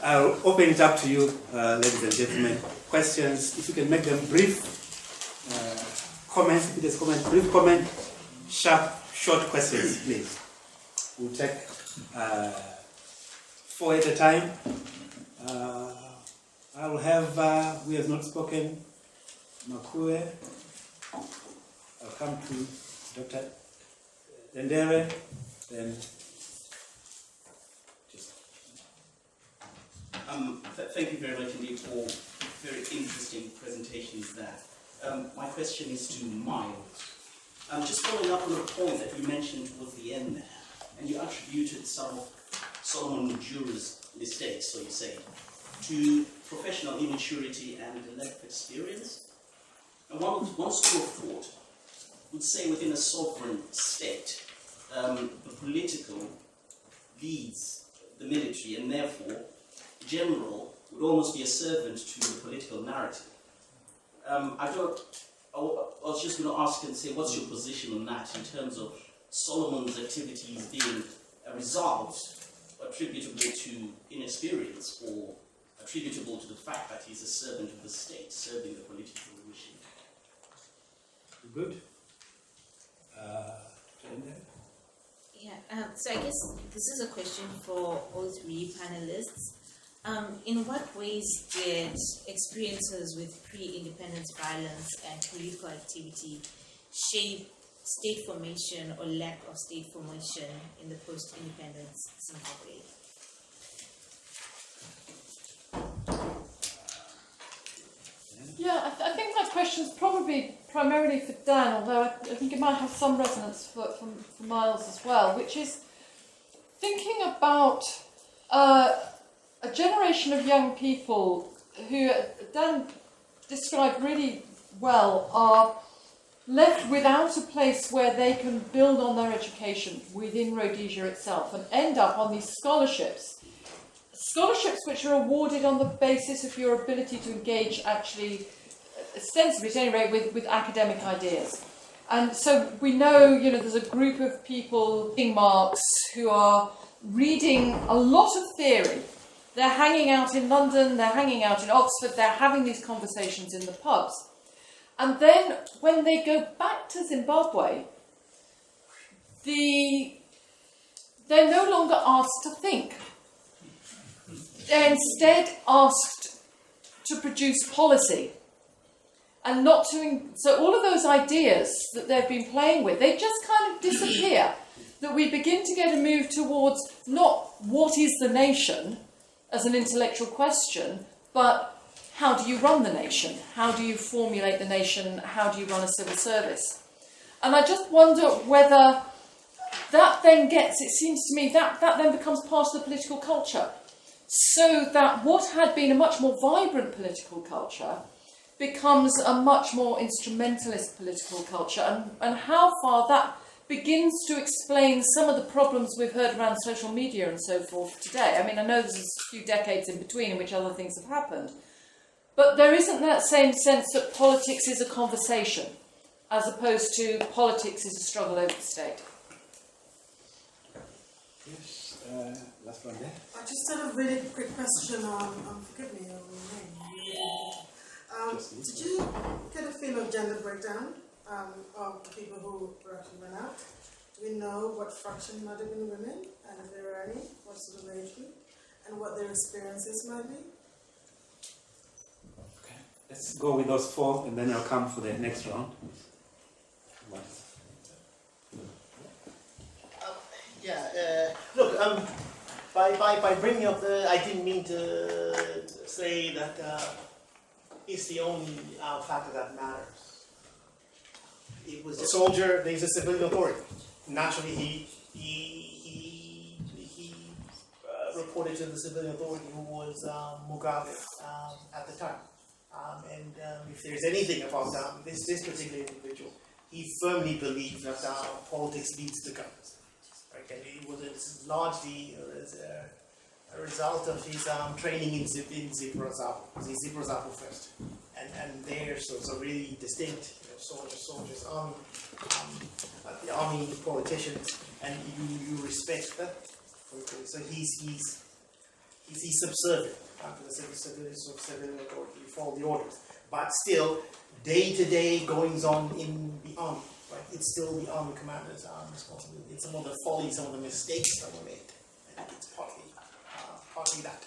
I'll open it up to you, ladies and gentlemen. Questions, if you can make them brief. Comments, if it is comment, brief comment. Sharp, short questions, please. We'll take 4 at a time. I'll have, we have not spoken, Makue. I'll come to Dr. Dendere, then thank you very much indeed for very interesting presentations there. My question is to Miles. Just following up on the point that you mentioned towards the end there, and you attributed some of Solomon Mujura's mistakes, so you say, to professional immaturity and lack of experience. And one school of thought would say within a sovereign state, the political leads the military, and therefore the general would almost be a servant to the political narrative. I was just going to ask and say, what's your position on that in terms of Solomon's activities being a result attributable to inexperience or attributable to the fact that he's a servant of the state, serving the political regime? Good. Yeah, so I guess this is a question for all 3 panelists. In what ways did experiences with pre-independence violence and political activity shape state formation or lack of state formation in the post-independence Zimbabwe? Yeah, I think that question is probably primarily for Dan, although I think it might have some resonance for Miles as well, which is thinking about a generation of young people who Dan described really well are left without a place where they can build on their education within Rhodesia itself and end up on these scholarships which are awarded on the basis of your ability to engage actually ostensibly at any rate with academic ideas. And so we know, there's a group of people in Marx who are reading a lot of theory. They're hanging out in London, they're hanging out in Oxford, they're having these conversations in the pubs. And then when they go back to Zimbabwe, they're no longer asked to think. They're instead asked to produce policy. And not to, so all of those ideas that they've been playing with, they just kind of disappear. That we begin to get a move towards not what is the nation as an intellectual question, but how do you run the nation? How do you formulate the nation? How do you run a civil service? And I just wonder whether that then gets, it seems to me, that then becomes part of the political culture. So that what had been a much more vibrant political culture becomes a much more instrumentalist political culture, and how far that begins to explain some of the problems we've heard around social media and so forth today. I mean, I know there's a few decades in between in which other things have happened, but there isn't that same sense that politics is a conversation, as opposed to politics is a struggle over the state. Yes, last one there. I just had a really quick question on forgive me, on your name. Did you get a feel of gender breakdown of the people who were actually went out? Do we know what fraction might have been women, and if there were any, what sort of age group, and what their experiences might be? Okay, let's go with those 4, and then I'll come for the next round. Look, by bringing up I didn't mean to say that it's the only factor that matters. It was a soldier, there's a civilian authority. Naturally, he reported to the civilian authority, who was Mugabe at the time. And if there's anything about this particular individual, he firmly believed that politics leads to governance. Right? And it's largely a result of his training in Zimbabwe. He's Zimbabwe first, and they're so really distinct, soldiers, army politicians, and you respect that. So he's He's subservient to the civilian authority. You follow the orders, but still, day-to-day goings on in the army. Right? It's still the army commander's responsibility. It's some of the follies, some of the mistakes that were made. I think it's partly that.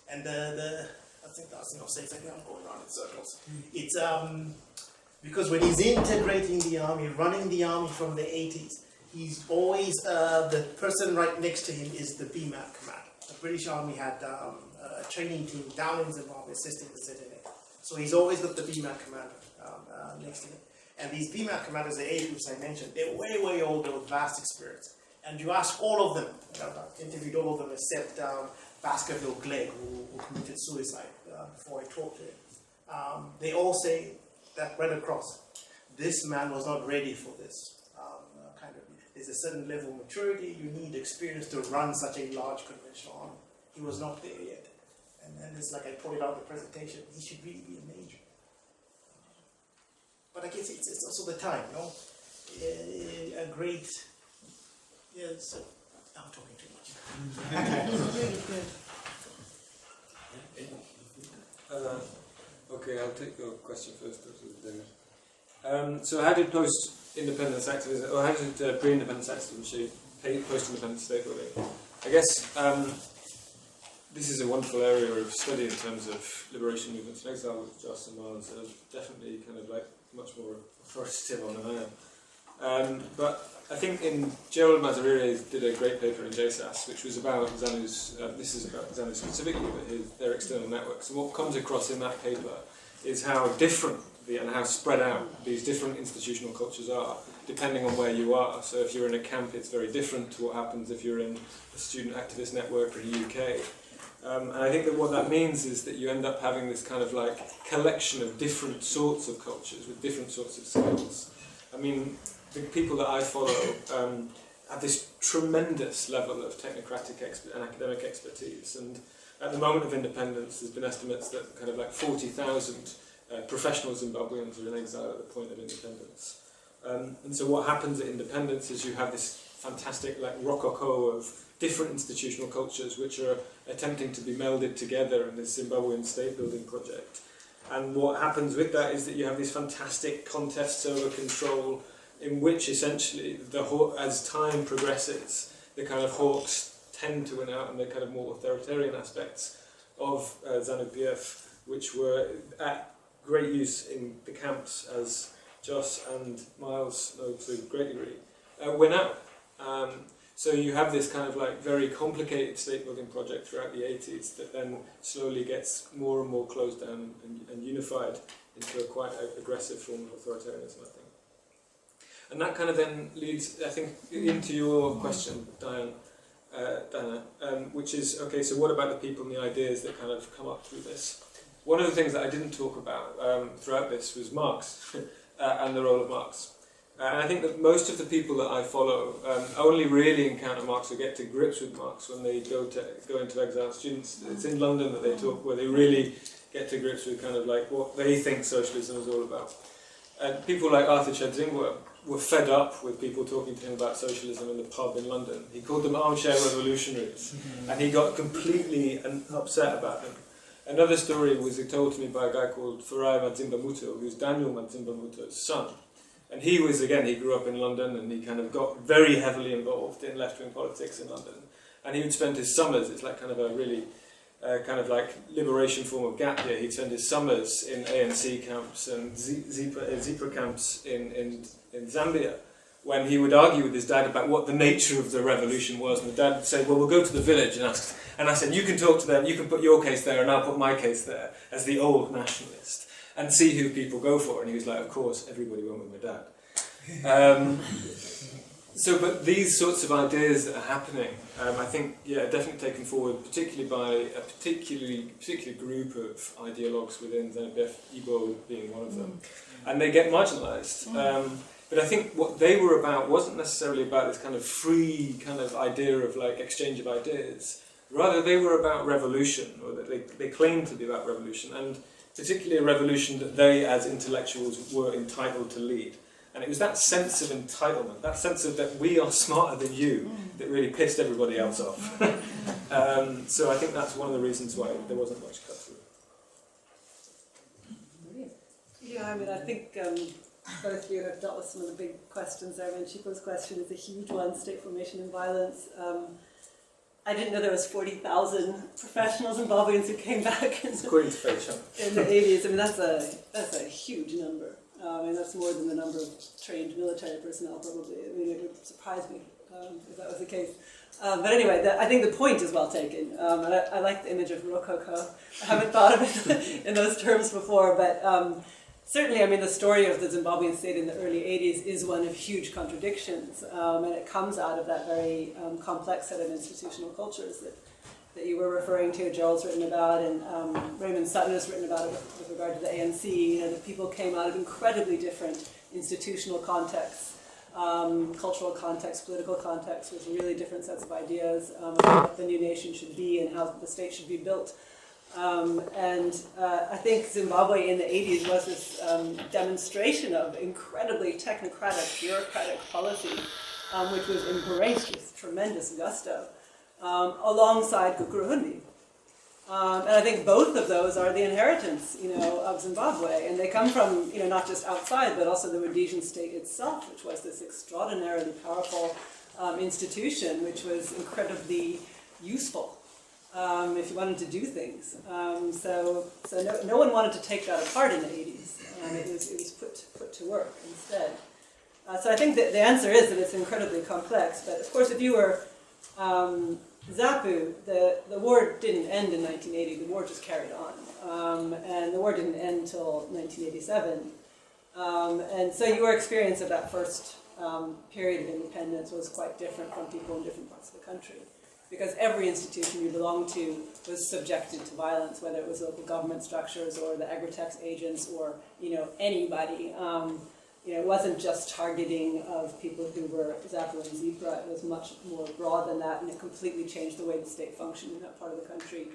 And I think that's safe. I'm going around in circles. It's because when he's integrating the army, running the army from the 80s, he's always the person right next to him is the BMAP command. The British Army had a training team down in Zimbabwe assisting the ZNA. So he's always got the BMAP commander next to him. And these BMAP commanders, the age groups I mentioned, they're way, way older with vast experience. And you ask all of them, I've interviewed all of them except Baskerville Glegg, who committed suicide before I talked to him. They all say that right across, this man was not ready for this. There's a certain level of maturity, you need experience to run such a large conventional army. He was not there yet. And then it's like I pointed out in the presentation, he should really be a major. But I guess it's also the time, a great, so I'm talking too much. Okay, I'll take your question first, David. So how did post-independence activism, or how did pre-independence activism shape post-independence state building? I guess this is a wonderful area of study in terms of liberation movements in exile, with Jocelyn and Miles are definitely kind of like much more authoritative on than I am. But I think Gerald Mazarire did a great paper in JSAS, which was about ZANU's, this is about ZANU specifically, but their external networks. And what comes across in that paper is how different and how spread out these different institutional cultures are, depending on where you are. So if you're in a camp, it's very different to what happens if you're in a student activist network in the UK. And I think that what that means is that you end up having this kind of like collection of different sorts of cultures with different sorts of skills. I mean, the people that I follow have this tremendous level of technocratic and academic expertise. And at the moment of independence, there's been estimates that kind of like 40,000 professional Zimbabweans are in exile at the point of independence. And so what happens at independence is you have this fantastic like rococo of different institutional cultures which are attempting to be melded together in this Zimbabwean state building project. And what happens with that is that you have these fantastic contests over control in which essentially, as time progresses, the kind of hawks tend to win out and the kind of more authoritarian aspects of ZANU-PF, which were at great use in the camps, as Joss and Miles know to a great degree, win out. So you have this kind of like very complicated state building project throughout the 80s that then slowly gets more and more closed down and unified into a quite aggressive form of authoritarianism, I think. And that kind of then leads, I think, into your question, Diana, which is, okay, so what about the people and the ideas that kind of come up through this? One of the things that I didn't talk about throughout this was Marx and the role of Marx. And I think that most of the people that I follow only really encounter Marx or get to grips with Marx when they go into exile. Students, it's in London that they talk, where they really get to grips with kind of like what they think socialism is all about. And people like Arthur Chedzingwa were fed up with people talking to him about socialism in the pub in London. He called them armchair revolutionaries, and he got completely upset about them. Another story was told to me by a guy called Farai Madzimba-Muto, who's Daniel Madzimba-Muto's son. And he was, again, he grew up in London and he kind of got very heavily involved in left-wing politics in London. And he would spend his summers, it's like kind of a really kind of like liberation form of gap year, he'd spend his summers in ANC camps and Zipra camps in Zambia, when he would argue with his dad about what the nature of the revolution was. And the dad would say, well, we'll go to the village and ask. And I said, you can talk to them, you can put your case there and I'll put my case there as the old nationalist, and see who people go for. And he was like, of course, everybody went with my dad. But these sorts of ideas that are happening, I think, yeah, definitely taken forward, particularly by a particular group of ideologues within ZANU-PF, Igbo being one of them. And they get marginalised. But I think what they were about wasn't necessarily about this kind of free kind of idea of like exchange of ideas. Rather, they were about revolution, or that they claimed to be about revolution, and particularly a revolution that they, as intellectuals, were entitled to lead. And it was that sense of entitlement, that sense of that we are smarter than you, that really pissed everybody else off. So I think that's one of the reasons why there wasn't much cut through. Yeah, I mean, I think both of you have dealt with some of the big questions there. I mean, Chico's question is a huge one, state formation and violence. I didn't know there was 40,000 professional Zimbabweans who came back in According to Faith in the 80s. I mean, that's a huge number. And that's more than the number of trained military personnel, probably. I mean, it would surprise me if that was the case. But anyway, I think the point is well taken. And I like the image of Rococo. I haven't thought of it in those terms before, but certainly, I mean, the story of the Zimbabwean state in the early 80s is one of huge contradictions. And it comes out of that very complex set of institutional cultures that you were referring to, Gerald's written about, and Raymond Sutton has written about it with regard to the ANC. You know, that people came out of incredibly different institutional contexts, cultural contexts, political contexts, with really different sets of ideas about what the new nation should be and how the state should be built. I think Zimbabwe in the 80s was this demonstration of incredibly technocratic, bureaucratic policy, which was embraced with tremendous gusto, alongside Kukuruhundi. And I think both of those are the inheritance, you know, of Zimbabwe, and they come from, you know, not just outside, but also the Rhodesian state itself, which was this extraordinarily powerful institution, which was incredibly useful. If you wanted to do things. So no one wanted to take that apart in the 80s. It was put to work instead. So I think that the answer is that it's incredibly complex. But of course, if you were ZAPU, the war didn't end in 1980. The war just carried on. And the war didn't end until 1987. And so your experience of that first period of independence was quite different from people in different parts of the country. Because every institution you belonged to was subjected to violence, whether it was local government structures or the agri-tax agents or, you know, anybody. You know, it wasn't just targeting of people who were ZAPU and ZIPRA. It was much more broad than that, and it completely changed the way the state functioned in that part of the country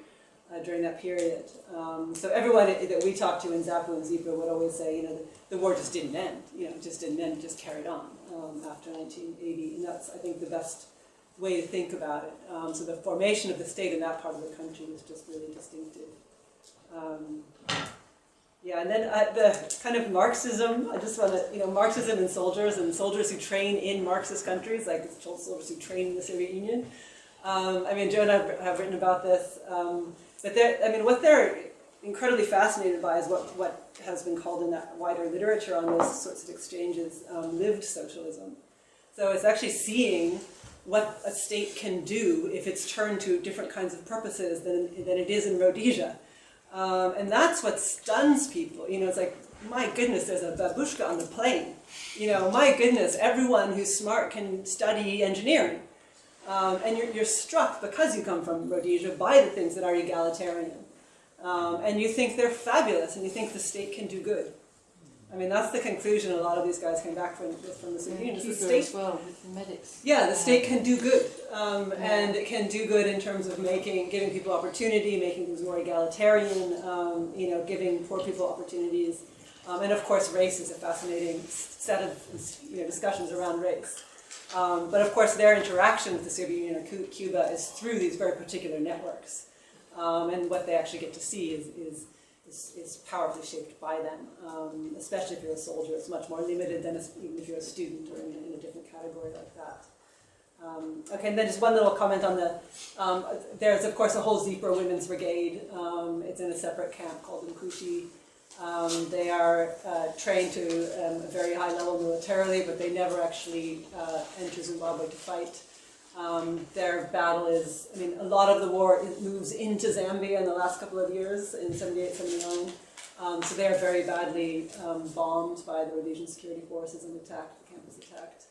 during that period. So everyone that we talked to in ZAPU and ZIPRA would always say, you know, the war just didn't end. You know, it just didn't end, it just carried on after 1980. And that's, I think, the best way to think about it. So the formation of the state in that part of the country was just really distinctive. Yeah, and then the kind of Marxism, I just want to, you know, Marxism and soldiers who train in Marxist countries, like soldiers who train in the Soviet Union. I mean, Joe and I have written about this, but what they're incredibly fascinated by is what has been called in that wider literature on those sorts of exchanges, lived socialism. So it's actually seeing what a state can do if it's turned to different kinds of purposes than it is in Rhodesia. And that's what stuns people. You know, it's like, my goodness, there's a babushka on the plane. You know, my goodness, everyone who's smart can study engineering. And you're struck, because you come from Rhodesia, by the things that are egalitarian. And you think they're fabulous, and you think the state can do good. I mean, that's the conclusion a lot of these guys came back from the Soviet Union. The state, as well, with the medics. Yeah, the state can do good. And it can do good in terms of giving people opportunity, making things more egalitarian, you know, giving poor people opportunities. And of course, race is a fascinating set of, you know, discussions around race. But of course, their interaction with the Soviet Union or Cuba is through these very particular networks. And what they actually get to see is powerfully shaped by them, especially if you're a soldier. It's much more limited than even if you're a student or in a different category like that. Okay, and then just one little comment on there's of course a whole ZIPRA women's brigade. It's in a separate camp called Nkushi. They are trained to a very high level militarily, but they never actually enter Zimbabwe to fight. Their battle is, I mean, a lot of the war moves into Zambia in the last couple of years, in 78, 79. So they are very badly bombed by the Rhodesian security forces and attacked. The camp was attacked.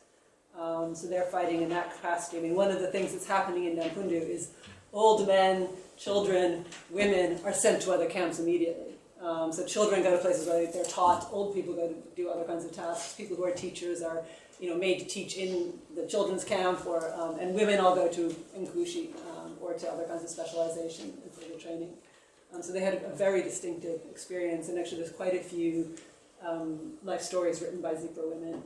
So they're fighting in that capacity. I mean, one of the things that's happening in Nampundu is old men, children, women are sent to other camps immediately. So children go to places where they're taught, old people go to do other kinds of tasks, people who are teachers are, you know, made to teach in the children's camp, or and women all go to Nkushi or to other kinds of specialization and further training. So they had a very distinctive experience, and actually there's quite a few life stories written by ZIPRA women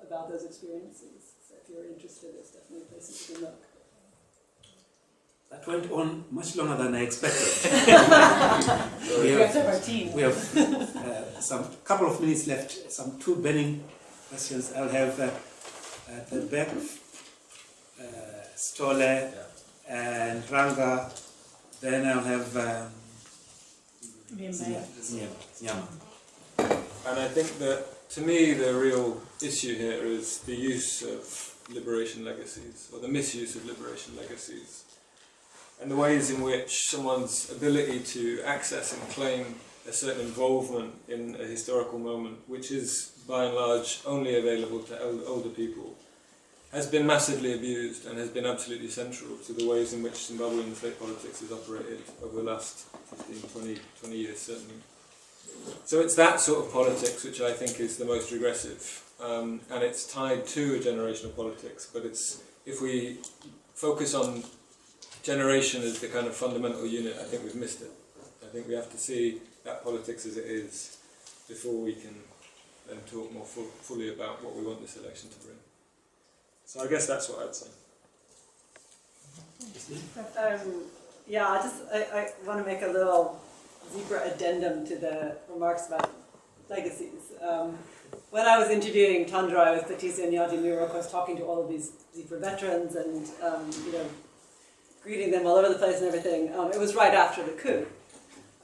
about those experiences. So if you're interested, there's definitely places you can look. That went on much longer than I expected. We have to have our tea. We have some couple of minutes left. Some two burning questions. I'll have at the back, Stole and Ranga. Then I'll have Nyama. And I think that, to me, the real issue here is the use of liberation legacies, or the misuse of liberation legacies, and the ways in which someone's ability to access and claim a certain involvement in a historical moment, which is, by and large, only available to older people, has been massively abused and has been absolutely central to the ways in which Zimbabwean state politics has operated over the last 15, 20 years, certainly. So it's that sort of politics which I think is the most regressive, and it's tied to a generational politics, but it's, if we focus on generation as the kind of fundamental unit, I think we've missed it. I think we have to see that politics as it is before we can then talk more fully about what we want this election to bring. So I guess that's what I'd say. Yeah, I want to make a little deeper addendum to the remarks about legacies. When I was interviewing Tandrai with Patricia and Yadi Murok, I was talking to all of these Zebra veterans and greeting them all over the place and everything. It was right after the coup,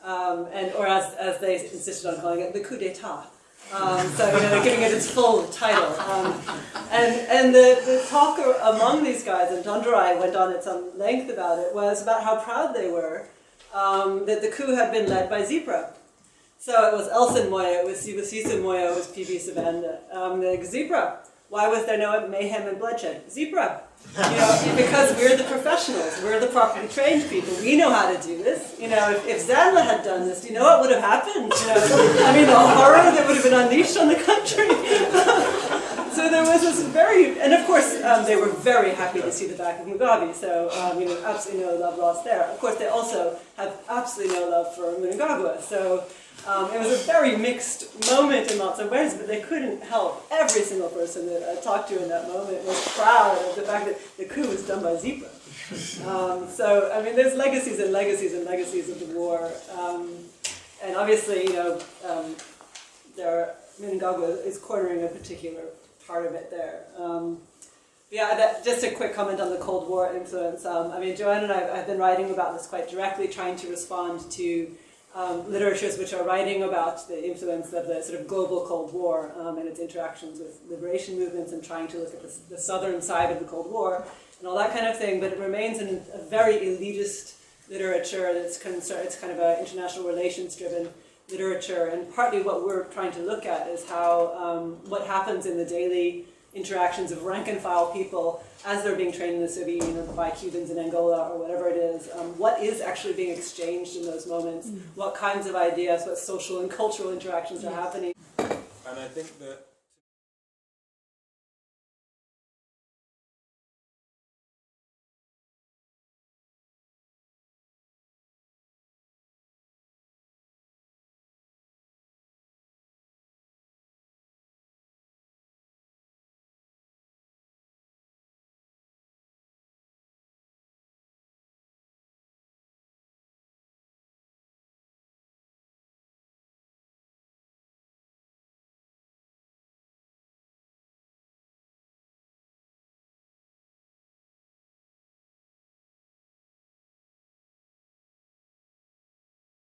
or as they insisted on calling it, the coup d'état. So they're giving it its full title. And the talk among these guys, and Tandrai went on at some length about it, was about how proud they were that the coup had been led by Zebra. So it was Elson Moya, it was Sibusisa Moya, it was PB Savanda. Zebra. Why was there no mayhem and bloodshed? Zebra. Because we're the professionals, we're the properly trained people. We know how to do this. If Zanla had done this, do you know what would have happened? The horror that would have been unleashed on the country. So there was this and of course, they were very happy to see the back of Mugabe. So absolutely no love lost there. Of course, they also have absolutely no love for Mnangagwa. So it was a very mixed moment in lots of ways, but they couldn't help. Every single person that I talked to in that moment was proud of the fact that the coup was done by Zebra. There's legacies and legacies and legacies of the war. And obviously, Mnangagwa is cornering a particular part of it there. Just a quick comment on the Cold War influence. Joanne and I have been writing about this quite directly, trying to respond to literatures which are writing about the influence of the sort of global Cold War and its interactions with liberation movements, and trying to look at the southern side of the Cold War and all that kind of thing. But it remains in a very elitist literature that's it's kind of an international relations driven literature, and partly what we're trying to look at is how what happens in the daily interactions of rank and file people as they're being trained in the Soviet Union by Cubans in Angola or whatever it is. What is actually being exchanged in those moments? What kinds of ideas, what social and cultural interactions are happening? And I think that